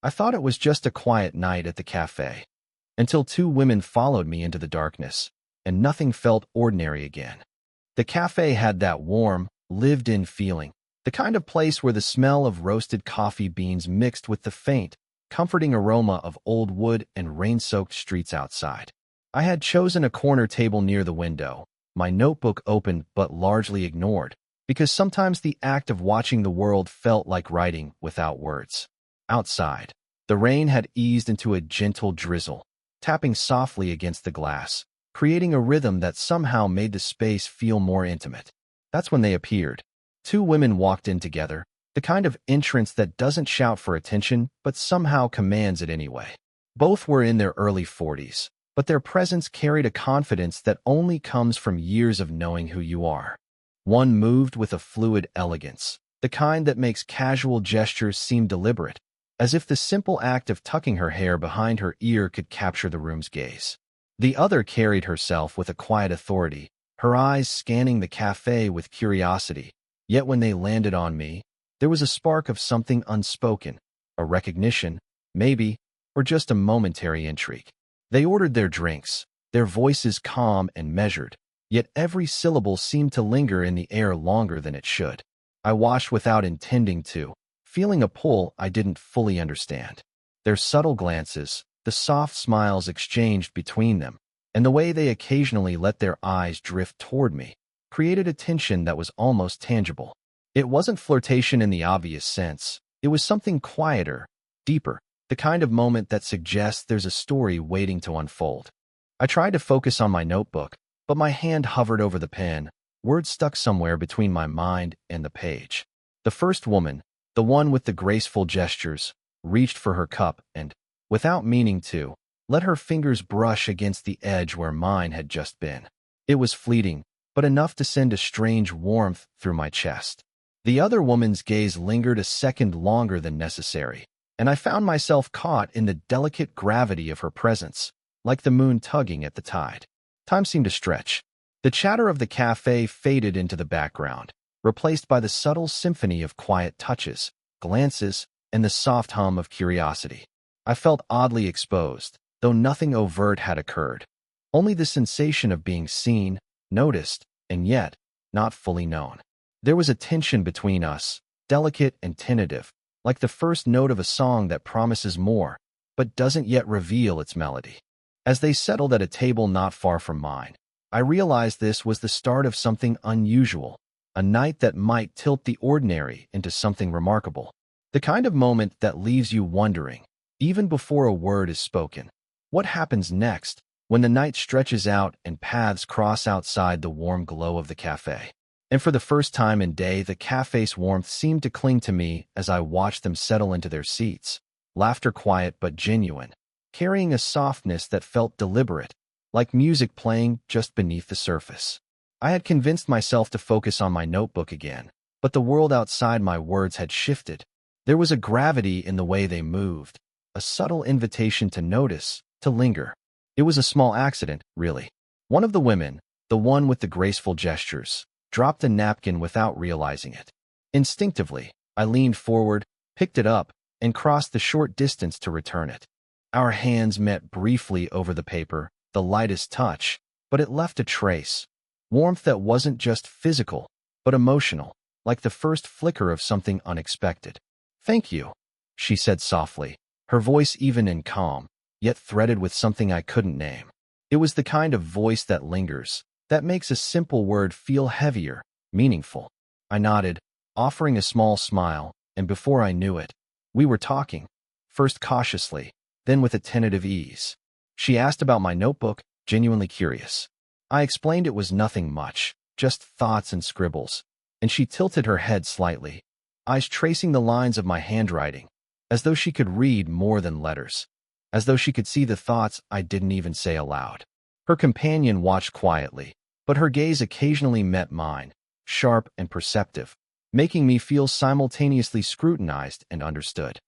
I thought it was just a quiet night at the cafe, until two women followed me into the darkness, and nothing felt ordinary again. The cafe had that warm, lived-in feeling, the kind of place where the smell of roasted coffee beans mixed with the faint, comforting aroma of old wood and rain-soaked streets outside. I had chosen a corner table near the window, my notebook open but largely ignored, because sometimes the act of watching the world felt like writing without words. Outside, the rain had eased into a gentle drizzle, tapping softly against the glass, creating a rhythm that somehow made the space feel more intimate. That's when they appeared. Two women walked in together, the kind of entrance that doesn't shout for attention but somehow commands it anyway. Both were in their early 40s, but their presence carried a confidence that only comes from years of knowing who you are. One moved with a fluid elegance, the kind that makes casual gestures seem deliberate, as if the simple act of tucking her hair behind her ear could capture the room's gaze. The other carried herself with a quiet authority, her eyes scanning the cafe with curiosity, yet when they landed on me, there was a spark of something unspoken, a recognition, maybe, or just a momentary intrigue. They ordered their drinks, their voices calm and measured, yet every syllable seemed to linger in the air longer than it should. I watched without intending to, feeling a pull I didn't fully understand. Their subtle glances, the soft smiles exchanged between them, and the way they occasionally let their eyes drift toward me, created a tension that was almost tangible. It wasn't flirtation in the obvious sense. It was something quieter, deeper, the kind of moment that suggests there's a story waiting to unfold. I tried to focus on my notebook, but my hand hovered over the pen, words stuck somewhere between my mind and the page. The first woman, the one with the graceful gestures, reached for her cup and, without meaning to, let her fingers brush against the edge where mine had just been. It was fleeting, but enough to send a strange warmth through my chest. The other woman's gaze lingered a second longer than necessary, and I found myself caught in the delicate gravity of her presence, like the moon tugging at the tide. Time seemed to stretch. The chatter of the cafe faded into the background, replaced by the subtle symphony of quiet touches, glances, and the soft hum of curiosity. I felt oddly exposed, though nothing overt had occurred. Only the sensation of being seen, noticed, and yet not fully known. There was a tension between us, delicate and tentative, like the first note of a song that promises more, but doesn't yet reveal its melody. As they settled at a table not far from mine, I realized this was the start of something unusual, a night that might tilt the ordinary into something remarkable. The kind of moment that leaves you wondering, even before a word is spoken, what happens next when the night stretches out and paths cross outside the warm glow of the cafe. And for the first time in days, the cafe's warmth seemed to cling to me as I watched them settle into their seats, laughter quiet but genuine, carrying a softness that felt deliberate, like music playing just beneath the surface. I had convinced myself to focus on my notebook again, but the world outside my words had shifted. There was a gravity in the way they moved, a subtle invitation to notice, to linger. It was a small accident, really. One of the women, the one with the graceful gestures, dropped a napkin without realizing it. Instinctively, I leaned forward, picked it up, and crossed the short distance to return it. Our hands met briefly over the paper, the lightest touch, but it left a trace. Warmth that wasn't just physical, but emotional, like the first flicker of something unexpected. "Thank you," she said softly, her voice even and calm, yet threaded with something I couldn't name. It was the kind of voice that lingers, that makes a simple word feel heavier, meaningful. I nodded, offering a small smile, and before I knew it, we were talking, first cautiously, then with a tentative ease. She asked about my notebook, genuinely curious. I explained it was nothing much, just thoughts and scribbles, and she tilted her head slightly, eyes tracing the lines of my handwriting, as though she could read more than letters, as though she could see the thoughts I didn't even say aloud. Her companion watched quietly, but her gaze occasionally met mine, sharp and perceptive, making me feel simultaneously scrutinized and understood.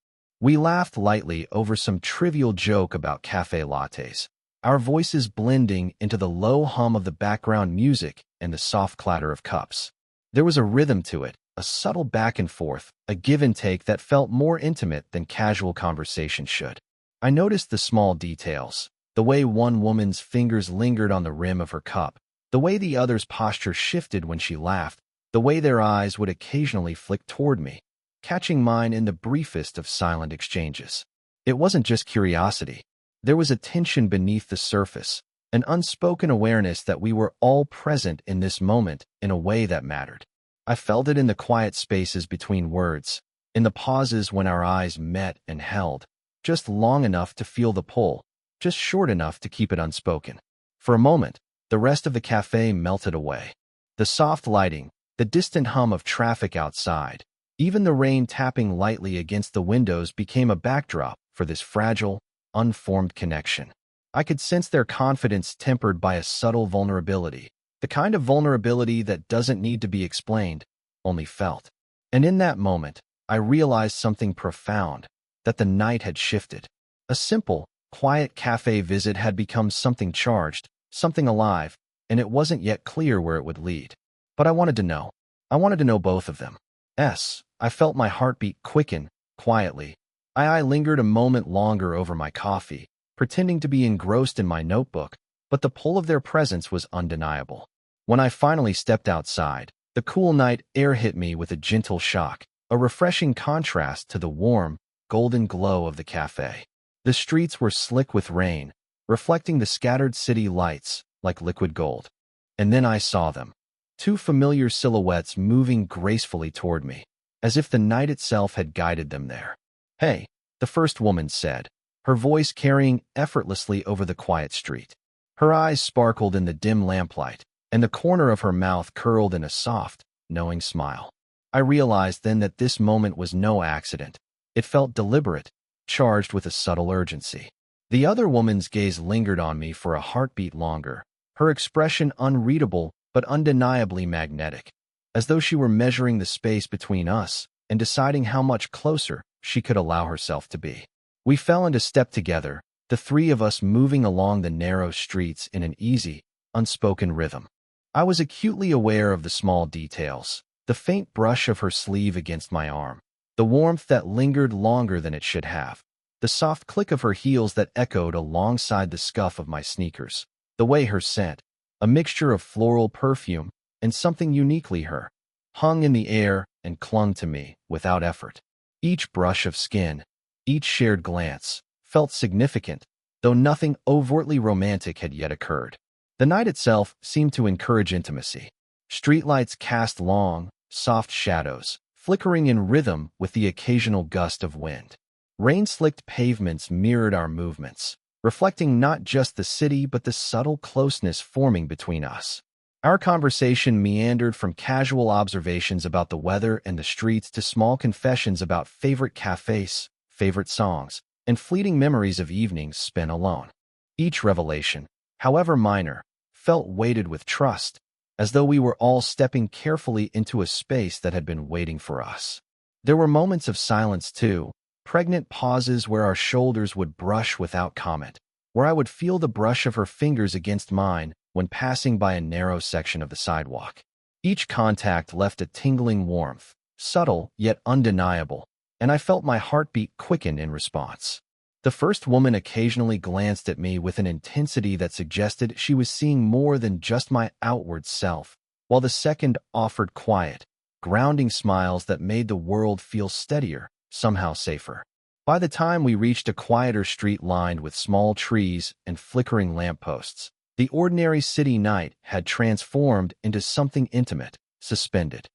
We laughed lightly over some trivial joke about cafe lattes, our voices blending into the low hum of the background music and the soft clatter of cups. There was a rhythm to it, a subtle back and forth, a give and take that felt more intimate than casual conversation should. I noticed the small details, the way one woman's fingers lingered on the rim of her cup, the way the other's posture shifted when she laughed, the way their eyes would occasionally flick toward me, catching mine in the briefest of silent exchanges. It wasn't just curiosity. There was a tension beneath the surface, an unspoken awareness that we were all present in this moment in a way that mattered. I felt it in the quiet spaces between words, in the pauses when our eyes met and held, just long enough to feel the pull, just short enough to keep it unspoken. For a moment, the rest of the cafe melted away. The soft lighting, the distant hum of traffic outside, even the rain tapping lightly against the windows became a backdrop for this fragile, unformed connection. I could sense their confidence tempered by a subtle vulnerability, the kind of vulnerability that doesn't need to be explained, only felt. And in that moment, I realized something profound, that the night had shifted. A simple, quiet cafe visit had become something charged, something alive, and it wasn't yet clear where it would lead. But I wanted to know. I wanted to know both of them. I felt my heartbeat quicken, quietly. I lingered a moment longer over my coffee, pretending to be engrossed in my notebook, but the pull of their presence was undeniable. When I finally stepped outside, the cool night air hit me with a gentle shock, a refreshing contrast to the warm, golden glow of the cafe. The streets were slick with rain, reflecting the scattered city lights like liquid gold. And then I saw them. Two familiar silhouettes moving gracefully toward me, as if the night itself had guided them there. "Hey," the first woman said, her voice carrying effortlessly over the quiet street. Her eyes sparkled in the dim lamplight, and the corner of her mouth curled in a soft, knowing smile. I realized then that this moment was no accident. It felt deliberate, charged with a subtle urgency. The other woman's gaze lingered on me for a heartbeat longer, her expression unreadable but undeniably magnetic, as though she were measuring the space between us and deciding how much closer she could allow herself to be. We fell into step together, the three of us moving along the narrow streets in an easy, unspoken rhythm. I was acutely aware of the small details, the faint brush of her sleeve against my arm, the warmth that lingered longer than it should have, the soft click of her heels that echoed alongside the scuff of my sneakers, the way her scent, a mixture of floral perfume and something uniquely her, hung in the air and clung to me without effort. Each brush of skin, each shared glance, felt significant, though nothing overtly romantic had yet occurred. The night itself seemed to encourage intimacy. Streetlights cast long, soft shadows, flickering in rhythm with the occasional gust of wind. Rain-slicked pavements mirrored our movements, reflecting not just the city but the subtle closeness forming between us. Our conversation meandered from casual observations about the weather and the streets to small confessions about favorite cafes, favorite songs, and fleeting memories of evenings spent alone. Each revelation, however minor, felt weighted with trust, as though we were all stepping carefully into a space that had been waiting for us. There were moments of silence too, pregnant pauses where our shoulders would brush without comment, where I would feel the brush of her fingers against mine when passing by a narrow section of the sidewalk. Each contact left a tingling warmth, subtle yet undeniable, and I felt my heartbeat quicken in response. The first woman occasionally glanced at me with an intensity that suggested she was seeing more than just my outward self, while the second offered quiet, grounding smiles that made the world feel steadier, somehow safer. By the time we reached a quieter street lined with small trees and flickering lampposts, the ordinary city night had transformed into something intimate, suspended.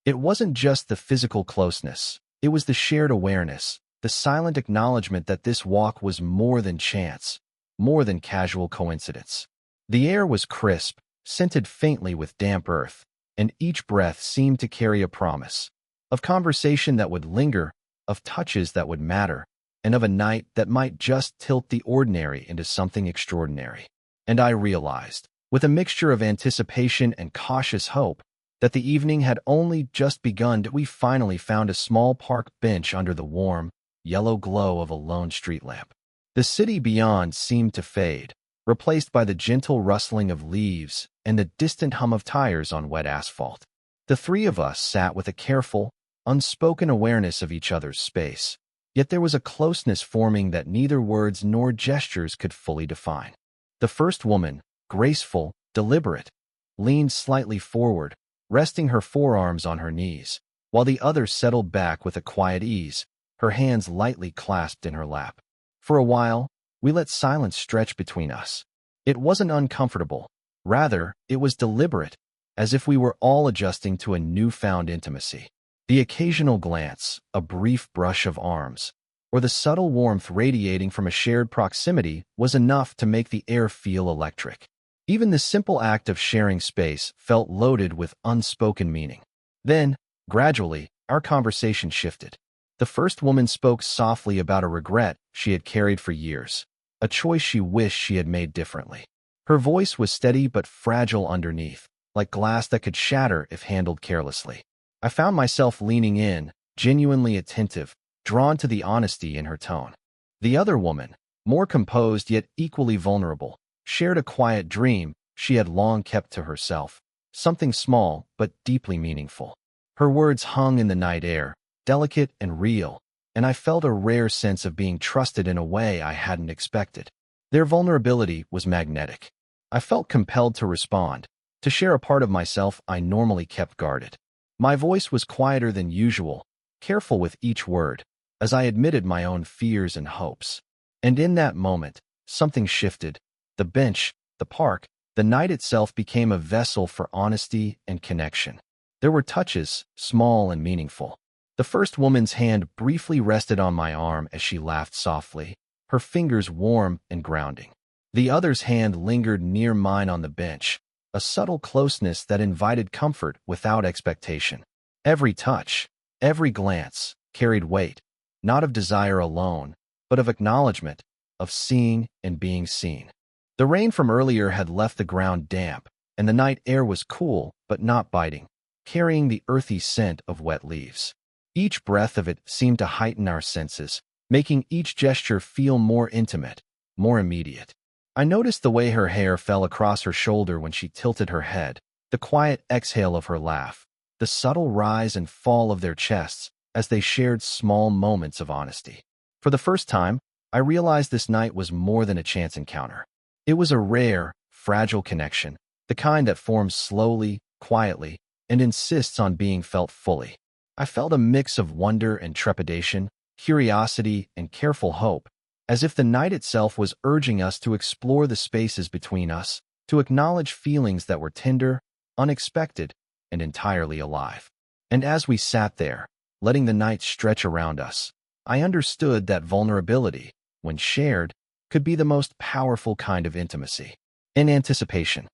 It wasn't just the physical closeness, it was the shared awareness, the silent acknowledgement that this walk was more than chance, more than casual coincidence. The air was crisp, scented faintly with damp earth, and each breath seemed to carry a promise of conversation that would linger, of touches that would matter, and of a night that might just tilt the ordinary into something extraordinary. And I realized, with a mixture of anticipation and cautious hope, that the evening had only just begun. We finally found a small park bench under the warm, yellow glow of a lone street lamp. The city beyond seemed to fade, replaced by the gentle rustling of leaves and the distant hum of tires on wet asphalt. The three of us sat with a careful, unspoken awareness of each other's space. Yet there was a closeness forming that neither words nor gestures could fully define. The first woman, graceful, deliberate, leaned slightly forward, resting her forearms on her knees, while the other settled back with a quiet ease, her hands lightly clasped in her lap. For a while, we let silence stretch between us. It wasn't uncomfortable. Rather, it was deliberate, as if we were all adjusting to a newfound intimacy. The occasional glance, a brief brush of arms, or the subtle warmth radiating from a shared proximity was enough to make the air feel electric. Even the simple act of sharing space felt loaded with unspoken meaning. Then, gradually, our conversation shifted. The first woman spoke softly about a regret she had carried for years, a choice she wished she had made differently. Her voice was steady but fragile underneath, like glass that could shatter if handled carelessly. I found myself leaning in, genuinely attentive, drawn to the honesty in her tone. The other woman, more composed yet equally vulnerable, shared a quiet dream she had long kept to herself, something small but deeply meaningful. Her words hung in the night air, delicate and real, and I felt a rare sense of being trusted in a way I hadn't expected. Their vulnerability was magnetic. I felt compelled to respond, to share a part of myself I normally kept guarded. My voice was quieter than usual, careful with each word, as I admitted my own fears and hopes. And in that moment, something shifted. The bench, the park, the night itself became a vessel for honesty and connection. There were touches, small and meaningful. The first woman's hand briefly rested on my arm as she laughed softly, her fingers warm and grounding. The other's hand lingered near mine on the bench, a subtle closeness that invited comfort without expectation. Every touch, every glance, carried weight, not of desire alone, but of acknowledgement, of seeing and being seen. The rain from earlier had left the ground damp, and the night air was cool but not biting, carrying the earthy scent of wet leaves. Each breath of it seemed to heighten our senses, making each gesture feel more intimate, more immediate. I noticed the way her hair fell across her shoulder when she tilted her head, the quiet exhale of her laugh, the subtle rise and fall of their chests as they shared small moments of honesty. For the first time, I realized this night was more than a chance encounter. It was a rare, fragile connection, the kind that forms slowly, quietly, and insists on being felt fully. I felt a mix of wonder and trepidation, curiosity and careful hope, as if the night itself was urging us to explore the spaces between us, to acknowledge feelings that were tender, unexpected, and entirely alive. And as we sat there, letting the night stretch around us, I understood that vulnerability, when shared, could be the most powerful kind of intimacy. In anticipation,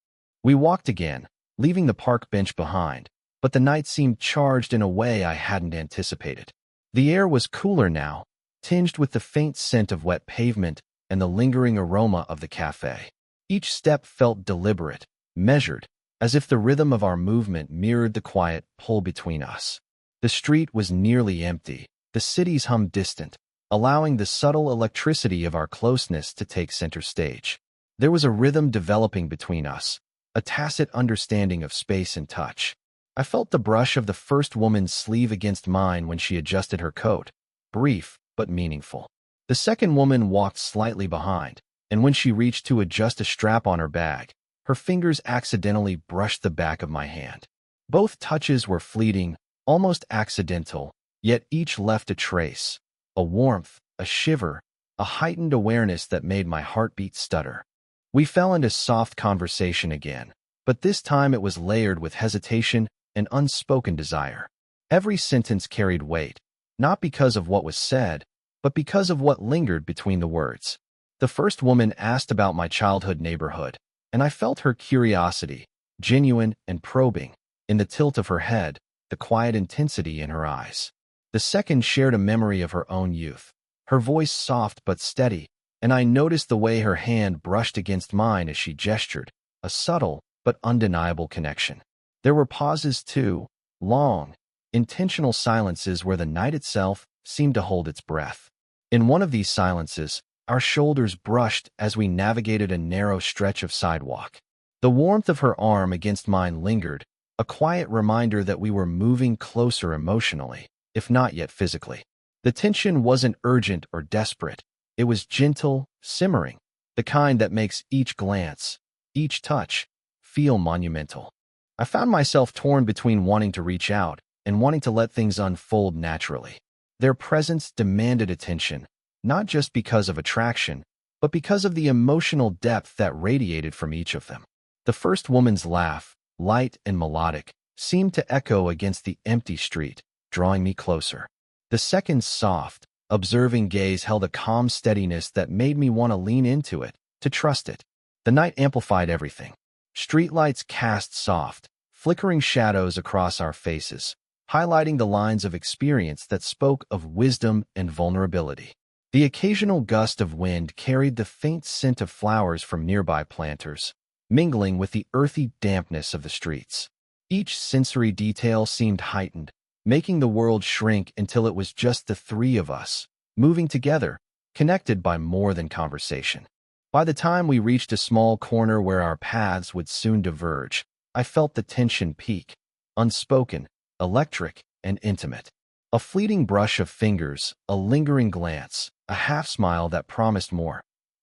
we walked again, leaving the park bench behind, but the night seemed charged in a way I hadn't anticipated. The air was cooler now, tinged with the faint scent of wet pavement and the lingering aroma of the cafe. Each step felt deliberate, measured, as if the rhythm of our movement mirrored the quiet pull between us. The street was nearly empty, the city's hum distant, allowing the subtle electricity of our closeness to take center stage. There was a rhythm developing between us, a tacit understanding of space and touch. I felt the brush of the first woman's sleeve against mine when she adjusted her coat, brief but meaningful. The second woman walked slightly behind, and when she reached to adjust a strap on her bag, her fingers accidentally brushed the back of my hand. Both touches were fleeting, almost accidental, yet each left a trace, a warmth, a shiver, a heightened awareness that made my heartbeat stutter. We fell into soft conversation again, but this time it was layered with hesitation and unspoken desire. Every sentence carried weight, not because of what was said, but because of what lingered between the words. The first woman asked about my childhood neighborhood, and I felt her curiosity, genuine and probing, in the tilt of her head, the quiet intensity in her eyes. The second shared a memory of her own youth, her voice soft but steady, and I noticed the way her hand brushed against mine as she gestured, a subtle but undeniable connection. There were pauses too, long, intentional silences where the night itself seemed to hold its breath. In one of these silences, our shoulders brushed as we navigated a narrow stretch of sidewalk. The warmth of her arm against mine lingered, a quiet reminder that we were moving closer emotionally, if not yet physically. The tension wasn't urgent or desperate. It was gentle, simmering, the kind that makes each glance, each touch, feel monumental. I found myself torn between wanting to reach out and wanting to let things unfold naturally. Their presence demanded attention, not just because of attraction, but because of the emotional depth that radiated from each of them. The first woman's laugh, light and melodic, seemed to echo against the empty street, drawing me closer. The second's soft, observing gaze held a calm steadiness that made me want to lean into it, to trust it. The night amplified everything. Streetlights cast soft, flickering shadows across our faces, highlighting the lines of experience that spoke of wisdom and vulnerability. The occasional gust of wind carried the faint scent of flowers from nearby planters, mingling with the earthy dampness of the streets. Each sensory detail seemed heightened, making the world shrink until it was just the three of us, moving together, connected by more than conversation. By the time we reached a small corner where our paths would soon diverge, I felt the tension peak, unspoken, electric, and intimate. A fleeting brush of fingers, a lingering glance, a half-smile that promised more.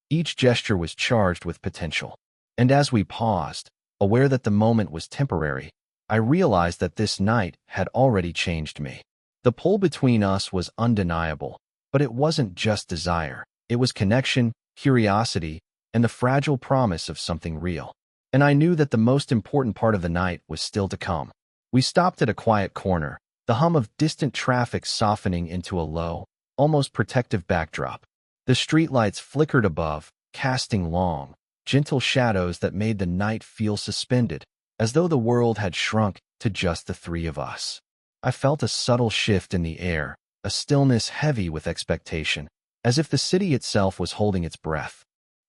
Each gesture was charged with potential. And as we paused, aware that the moment was temporary, I realized that this night had already changed me. The pull between us was undeniable, but it wasn't just desire. It was connection, curiosity, and the fragile promise of something real. And I knew that the most important part of the night was still to come. We stopped at a quiet corner, the hum of distant traffic softening into a low, almost protective backdrop. The streetlights flickered above, casting long, gentle shadows that made the night feel suspended, as though the world had shrunk to just the three of us. I felt a subtle shift in the air, a stillness heavy with expectation, as if the city itself was holding its breath.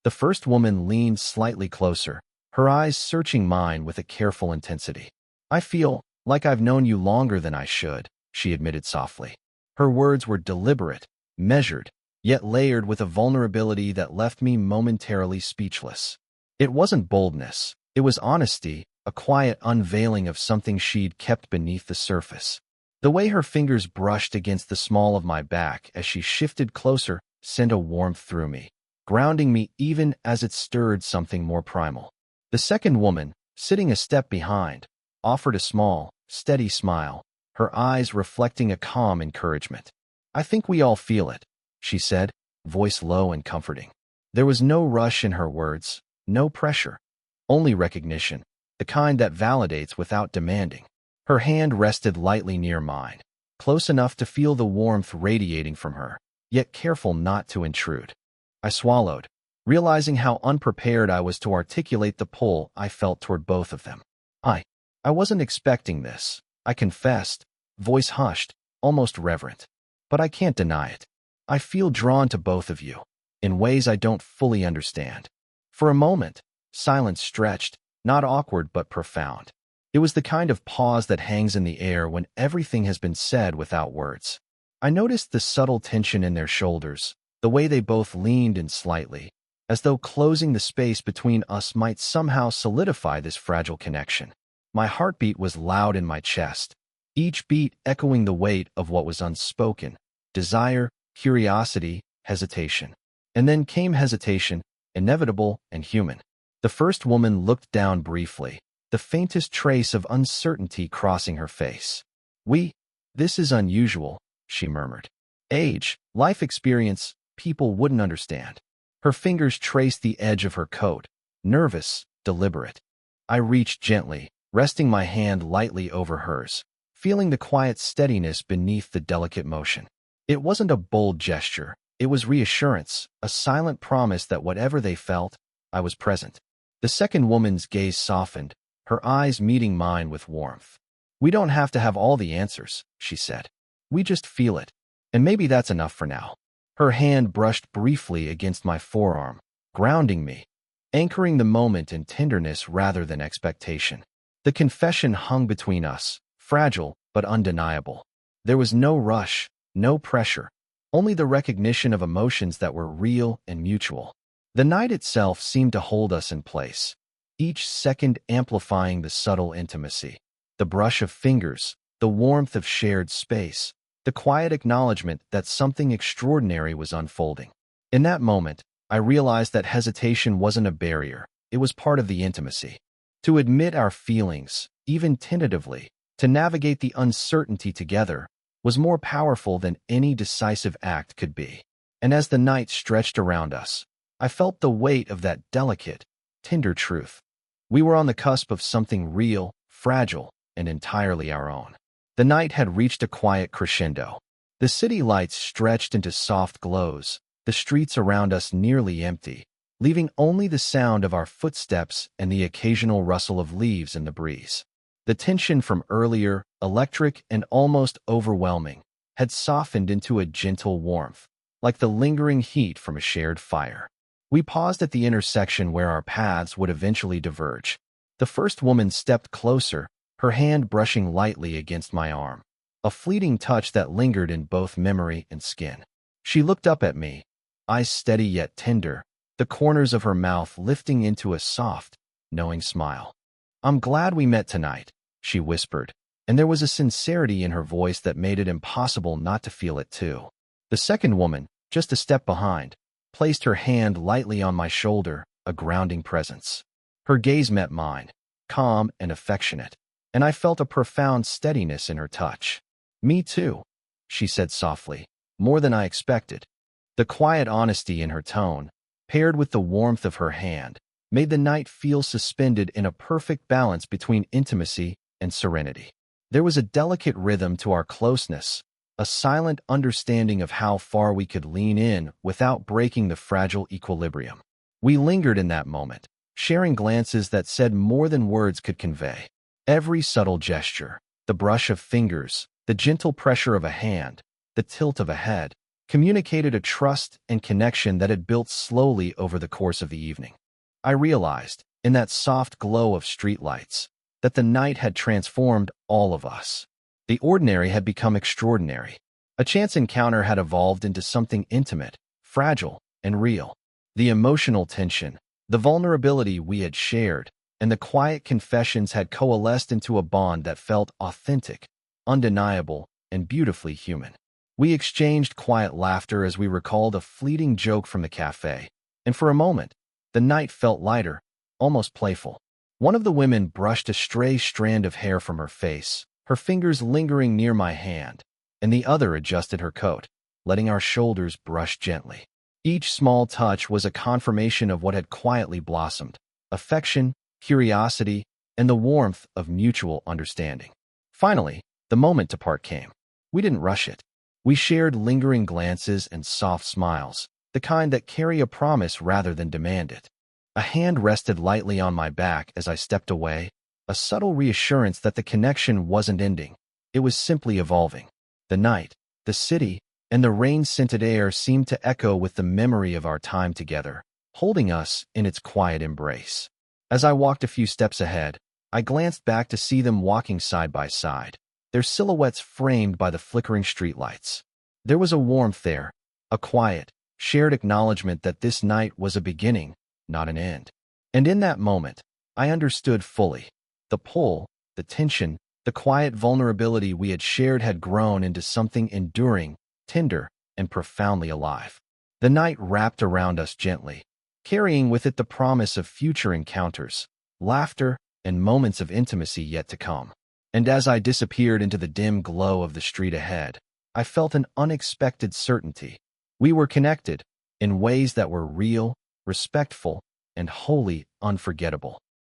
The first woman leaned slightly closer, her eyes searching mine with a careful intensity. "I feel like I've known you longer than I should," she admitted softly. Her words were deliberate, measured, yet layered with a vulnerability that left me momentarily speechless. It wasn't boldness, it was honesty, a quiet unveiling of something she'd kept beneath the surface. The way her fingers brushed against the small of my back as she shifted closer sent a warmth through me, grounding me even as it stirred something more primal. The second woman, sitting a step behind, offered a small, steady smile, her eyes reflecting a calm encouragement. "I think we all feel it," she said, voice low and comforting. There was no rush in her words, no pressure, only recognition, the kind that validates without demanding. Her hand rested lightly near mine, close enough to feel the warmth radiating from her, yet careful not to intrude. I swallowed, realizing how unprepared I was to articulate the pull I felt toward both of them. I wasn't expecting this, I confessed, voice hushed, almost reverent. But I can't deny it. I feel drawn to both of you, in ways I don't fully understand. For a moment, silence stretched, not awkward but profound. It was the kind of pause that hangs in the air when everything has been said without words. I noticed the subtle tension in their shoulders, the way they both leaned in slightly, as though closing the space between us might somehow solidify this fragile connection. My heartbeat was loud in my chest, each beat echoing the weight of what was unspoken: desire, curiosity, hesitation. And then came hesitation, inevitable and human. The first woman looked down briefly, the faintest trace of uncertainty crossing her face. This is unusual," she murmured. "Age, life experience, people wouldn't understand." Her fingers traced the edge of her coat, nervous, deliberate. I reached gently, resting my hand lightly over hers, feeling the quiet steadiness beneath the delicate motion. It wasn't a bold gesture, it was reassurance, a silent promise that whatever they felt, I was present. The second woman's gaze softened, her eyes meeting mine with warmth. "We don't have to have all the answers," she said. "We just feel it, and maybe that's enough for now." Her hand brushed briefly against my forearm, grounding me, anchoring the moment in tenderness rather than expectation. The confession hung between us, fragile but undeniable. There was no rush, no pressure, only the recognition of emotions that were real and mutual. The night itself seemed to hold us in place, each second amplifying the subtle intimacy. The brush of fingers, the warmth of shared space, the quiet acknowledgement that something extraordinary was unfolding. In that moment, I realized that hesitation wasn't a barrier, it was part of the intimacy. To admit our feelings, even tentatively, to navigate the uncertainty together, was more powerful than any decisive act could be. And as the night stretched around us, I felt the weight of that delicate, tender truth. We were on the cusp of something real, fragile, and entirely our own. The night had reached a quiet crescendo. The city lights stretched into soft glows, the streets around us nearly empty, leaving only the sound of our footsteps and the occasional rustle of leaves in the breeze. The tension from earlier, electric and almost overwhelming, had softened into a gentle warmth, like the lingering heat from a shared fire. We paused at the intersection where our paths would eventually diverge. The first woman stepped closer, her hand brushing lightly against my arm, a fleeting touch that lingered in both memory and skin. She looked up at me, eyes steady yet tender, the corners of her mouth lifting into a soft, knowing smile. "I'm glad we met tonight," she whispered, and there was a sincerity in her voice that made it impossible not to feel it too. The second woman, just a step behind, placed her hand lightly on my shoulder, a grounding presence. Her gaze met mine, calm and affectionate, and I felt a profound steadiness in her touch. "Me too," she said softly, "more than I expected." The quiet honesty in her tone, paired with the warmth of her hand, made the night feel suspended in a perfect balance between intimacy and serenity. There was a delicate rhythm to our closeness, a silent understanding of how far we could lean in without breaking the fragile equilibrium. We lingered in that moment, sharing glances that said more than words could convey. Every subtle gesture, the brush of fingers, the gentle pressure of a hand, the tilt of a head, communicated a trust and connection that had built slowly over the course of the evening. I realized, in that soft glow of streetlights, that the night had transformed all of us. The ordinary had become extraordinary. A chance encounter had evolved into something intimate, fragile, and real. The emotional tension, the vulnerability we had shared, and the quiet confessions had coalesced into a bond that felt authentic, undeniable, and beautifully human. We exchanged quiet laughter as we recalled a fleeting joke from the cafe, and for a moment, the night felt lighter, almost playful. One of the women brushed a stray strand of hair from her face, her fingers lingering near my hand, and the other adjusted her coat, letting our shoulders brush gently. Each small touch was a confirmation of what had quietly blossomed: affection, curiosity, and the warmth of mutual understanding. Finally, the moment to part came. We didn't rush it. We shared lingering glances and soft smiles, the kind that carry a promise rather than demand it. A hand rested lightly on my back as I stepped away, a subtle reassurance that the connection wasn't ending. It was simply evolving. The night, the city, and the rain-scented air seemed to echo with the memory of our time together, holding us in its quiet embrace. As I walked a few steps ahead, I glanced back to see them walking side by side, their silhouettes framed by the flickering streetlights. There was a warmth there, a quiet, shared acknowledgement that this night was a beginning, not an end. And in that moment, I understood fully. The pull, the tension, the quiet vulnerability we had shared had grown into something enduring, tender, and profoundly alive. The night wrapped around us gently, carrying with it the promise of future encounters, laughter, and moments of intimacy yet to come. And as I disappeared into the dim glow of the street ahead, I felt an unexpected certainty. We were connected, in ways that were real, respectful, and wholly unforgettable.